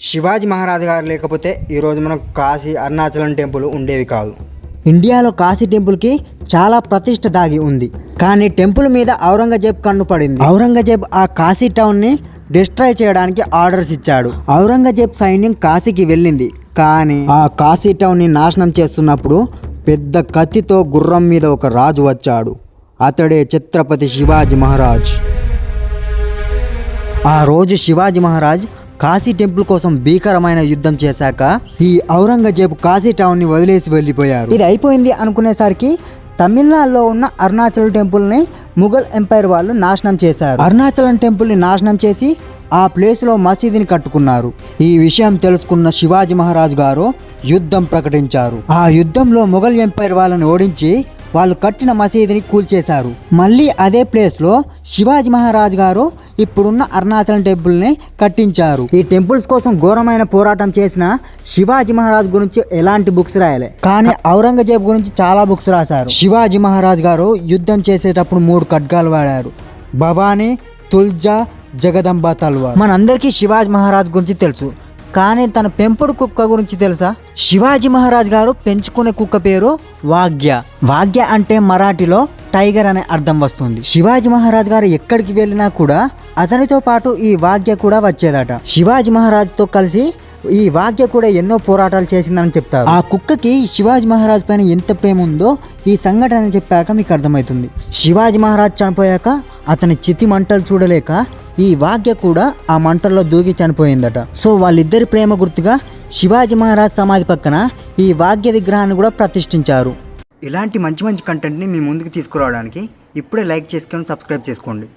శివాజీ మహారాజు గారు లేకపోతే ఈరోజు మనకు కాశీ అరుణాచలం టెంపుల్ ఉండేవి కాదు. ఇండియాలో కాశీ టెంపుల్కి చాలా ప్రతిష్ట దాగి ఉంది. కానీ టెంపుల్ మీద ఔరంగజేబ్ కన్ను పడింది. ఔరంగజేబ్ ఆ కాశీ టౌన్ని డిస్ట్రాయ్ చేయడానికి ఆర్డర్స్ ఇచ్చాడు. ఔరంగజేబ్ సైన్యం కాశీకి వెళ్ళింది. కానీ ఆ కాశీ టౌన్ని నాశనం చేస్తున్నప్పుడు పెద్ద కత్తితో గుర్రం మీద ఒక రాజు వచ్చాడు. అతడే ఛత్రపతి శివాజీ మహారాజ్. ఆ రోజు శివాజీ మహారాజ్ కాశీ టెంపుల్ కోసం భీకరమైన యుద్ధం చేశాక ఈ ఔరంగజేబ్ కాశీ టౌన్ని వదిలేసి వెళ్ళిపోయారు. ఇది అయిపోయింది అనుకునేసరికి తమిళనాడులో ఉన్న అరుణాచలం టెంపుల్ని ముఘల్ ఎంపైర్ వాళ్ళు నాశనం చేశారు. అరుణాచలం టెంపుల్ని నాశనం చేసి ఆ ప్లేస్లో మసీదుని కట్టుకున్నారు. ఈ విషయం తెలుసుకున్న శివాజీ మహారాజ్ గారు యుద్ధం ప్రకటించారు. ఆ యుద్ధంలో ముఘల్ ఎంపైర్ వాళ్ళని ఓడించి వాళ్ళు కట్టిన మసీదుని కూల్చేశారు. మళ్ళీ అదే ప్లేస్లో శివాజీ మహారాజ్ గారు ఇప్పుడున్న అరుణాచలం టెంపుల్ని కట్టించారు. ఈ టెంపుల్స్ కోసం ఘోరమైన పోరాటం చేసిన శివాజీ మహారాజ్ గురించి ఎలాంటి బుక్స్ రాయలే, కానీ ఔరంగజేబ్ గురించి చాలా బుక్స్ రాశారు. శివాజీ మహారాజ్ గారు యుద్ధం చేసేటప్పుడు 3 ఖడ్గాలు వాడారు: భవానీ, తుల్జా, జగదంబ తల్వార్. మనందరికీ శివాజీ మహారాజ్ గురించి తెలుసు, కానీ తన పెంపుడు కుక్క గురించి తెలుసా? శివాజీ మహారాజ్ గారు పెంచుకునే కుక్క పేరు వాగ్య. వాగ్య అంటే మరాఠీలో టైగర్ అనే అర్థం వస్తుంది. శివాజీ మహారాజ్ గారు ఎక్కడికి వెళ్ళినా కూడా అతనితో పాటు ఈ వాగ్య కూడా వచ్చేదట. శివాజీ మహారాజ్తో కలిసి ఈ వాగ్య కూడా ఎన్నో పోరాటాలు చేసిందని చెప్తారు. ఆ కుక్కకి శివాజీ మహారాజ్ పైన ఎంత ప్రేమ ఉందో ఈ సంఘటన చెప్పాక మీకు అర్థమవుతుంది. శివాజీ మహారాజ్ చనిపోయాక అతని చితి మంటలు చూడలేక ఈ వాగ్య కూడా ఆ మంటల్లో దూకి చనిపోయిందట. సో వాళ్ళిద్దరి ప్రేమ గుర్తుగా శివాజీ మహారాజ్ సమాధి పక్కన ఈ వాగ్య విగ్రహాన్ని కూడా ప్రతిష్ఠించారు. ఇలాంటి మంచి మంచి కంటెంట్ని మీ ముందుకు తీసుకురావడానికి ఇప్పుడే లైక్ చేసుకొని సబ్స్క్రైబ్ చేసుకోండి.